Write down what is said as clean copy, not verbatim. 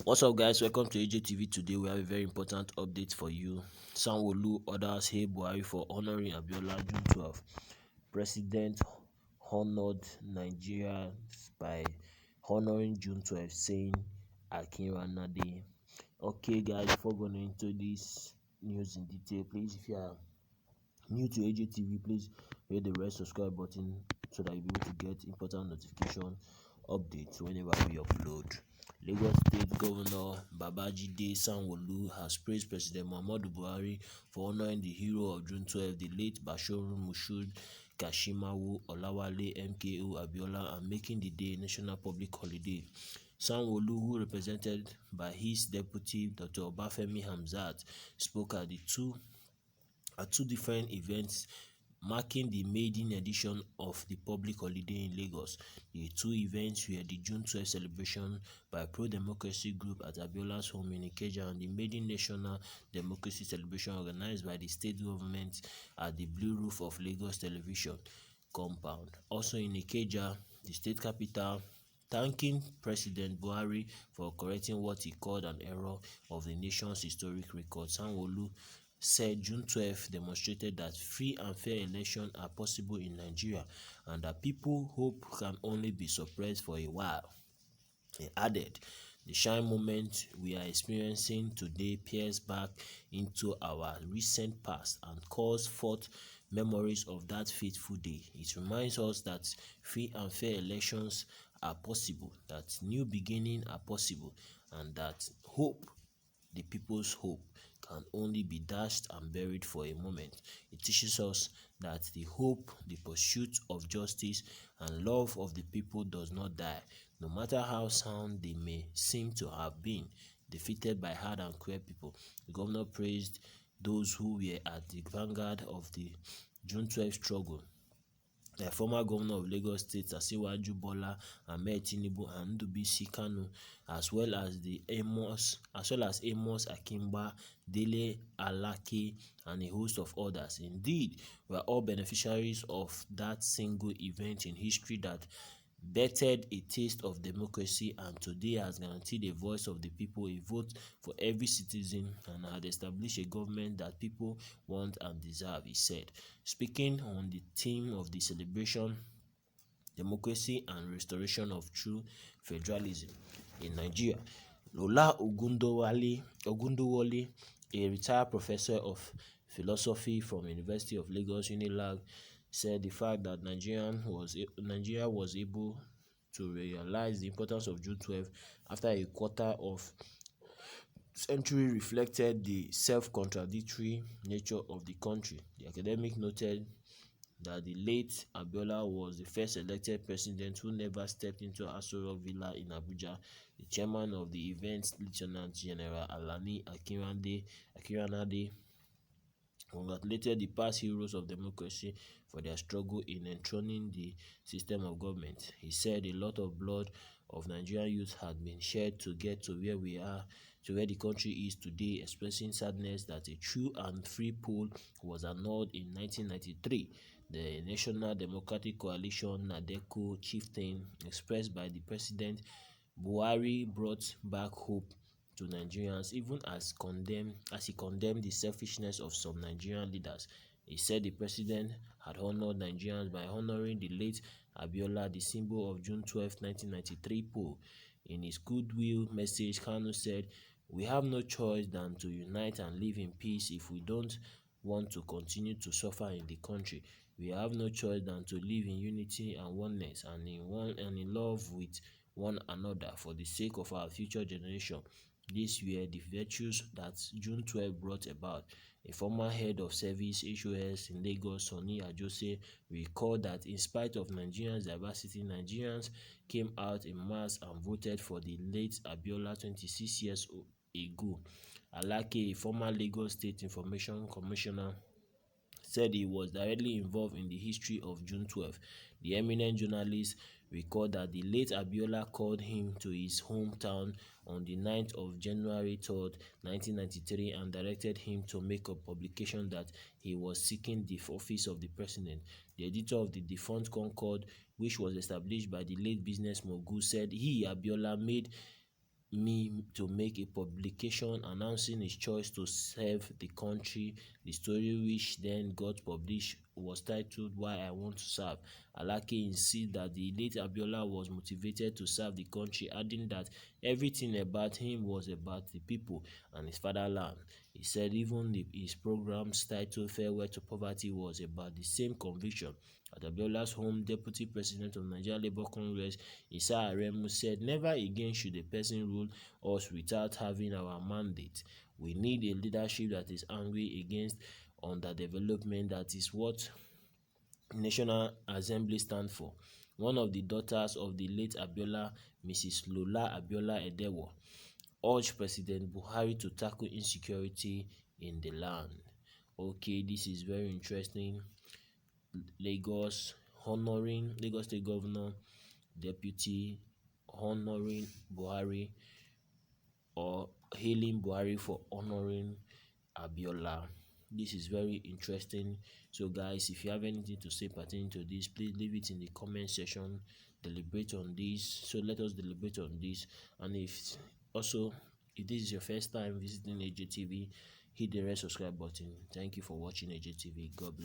What's up, guys? Welcome to AJTV. Today, we have a very important update for you. Sanwo-Olu orders Hey Buhari for honoring Abiola June 12. President honored Nigeria by honoring June 12, saying Akinranade. Okay, guys, before going into this news in detail, please, if you are new to AJTV, please hit the red subscribe button so that you'll be able to get important notification updates whenever we upload. Lagos State Governor Babajide Sanwo-Olu has praised President Muhammadu Buhari for honoring the hero of June 12, the late Bashoru Mushood Kashimawo Olawale MKO Abiola, and making the day a national public holiday. Sanwo-Olu, who represented by his deputy Dr. Obafemi Hamzat, spoke at two different events marking the maiden edition of the public holiday in Lagos. The two events were the June 12 celebration by pro-democracy group at Abiola's home in Ikeja and the maiden national democracy celebration organized by the state government at the Blue Roof of Lagos Television compound. Also in Ikeja, the state capital, thanking President Buhari for correcting what he called an error of the nation's historic record. Sanwo-Olu said June 12 demonstrated that free and fair elections are possible in Nigeria and that people hope can only be suppressed for a while. He added, the shine moment we are experiencing today peers back into our recent past and calls forth memories of that fateful day. It reminds us that free and fair elections are possible, that new beginnings are possible, and that hope, the people's hope, can only be dashed and buried for a moment. It teaches us that the hope, the pursuit of justice, and love of the people does not die, no matter how sound they may seem to have been defeated by hard and cruel people. The governor praised those who were at the vanguard of the June 12 struggle. The former governor of Lagos State, Asiwaju Bola Ahmed Tinubu and Ndubisi Kanu, as well as Amos Akimba, Dele Alake, and a host of others. Indeed, we are all beneficiaries of that single event in history that bettered a taste of democracy and today has guaranteed a voice of the people, a vote for every citizen, and had established a government that people want and deserve, he said. Speaking on the theme of the celebration, democracy and restoration of true federalism in Nigeria, Lola Ogundowale, a retired professor of philosophy from University of Lagos Unilag, said the fact that Nigeria was able to realize the importance of June 12 after a quarter of century reflected the self-contradictory nature of the country. The academic noted that the late Abiola was the first elected president who never stepped into Aso Rock Villa in Abuja. The chairman of the event, Lieutenant General Alani Akinranade, congratulated the past heroes of democracy for their struggle in enthroning the system of government. He said a lot of blood of Nigerian youth had been shed to get to where we are, to where the country is today, expressing sadness that a true and free poll was annulled in 1993. The National Democratic Coalition NADECO chieftain expressed by the president Buhari brought back hope to Nigerians, even as he condemned the selfishness of some Nigerian leaders. He said the president had honored Nigerians by honoring the late Abiola, the symbol of June 12, 1993 poll. In his goodwill message, Kanu said, "We have no choice than to unite and live in peace if we don't want to continue to suffer in the country. We have no choice than to live in unity and oneness and in love with one another for the sake of our future generation." These were the virtues that June 12 brought about. A former head of service HOS in Lagos, Sonny Ajose, recalled that in spite of Nigerians' diversity, Nigerians came out in mass and voted for the late Abiola 26 years ago. Alake, a former Lagos State Information Commissioner, said he was directly involved in the history of June 12. The eminent journalist recalled that the late Abiola called him to his hometown on the 9th of January 3rd, 1993 and directed him to make a publication that he was seeking the office of the president. The editor of the defunct Concord, which was established by the late business mogul, said he, Abiola, made me to make a publication announcing his choice to serve the country. The story, which then got published, was titled "Why I Want to Serve." Alake insists that the late Abiola was motivated to serve the country, adding that everything about him was about the people and his fatherland. He said even his program's title "Farewell to Poverty" was about the same conviction. At Abiola's home, Deputy President of Nigeria Labour Congress, Isa Aremu, said, "Never again should a person rule us without having our mandate. We need a leadership that is angry against underdevelopment. That is what National Assembly stand for." One of the daughters of the late Abiola, Mrs. Lola Abiola Edewo, urged President Buhari to tackle insecurity in the land. Okay, this is very interesting. Lagos State Governor Deputy honoring Buhari, or hailing Buhari for honoring Abiola. This is very interesting. So guys, if you have anything to say pertaining to this, please leave it in the comment section. Deliberate on this. So let us deliberate on this. And if this is your first time visiting AJTV, hit the red subscribe button. Thank you for watching AJTV. God bless.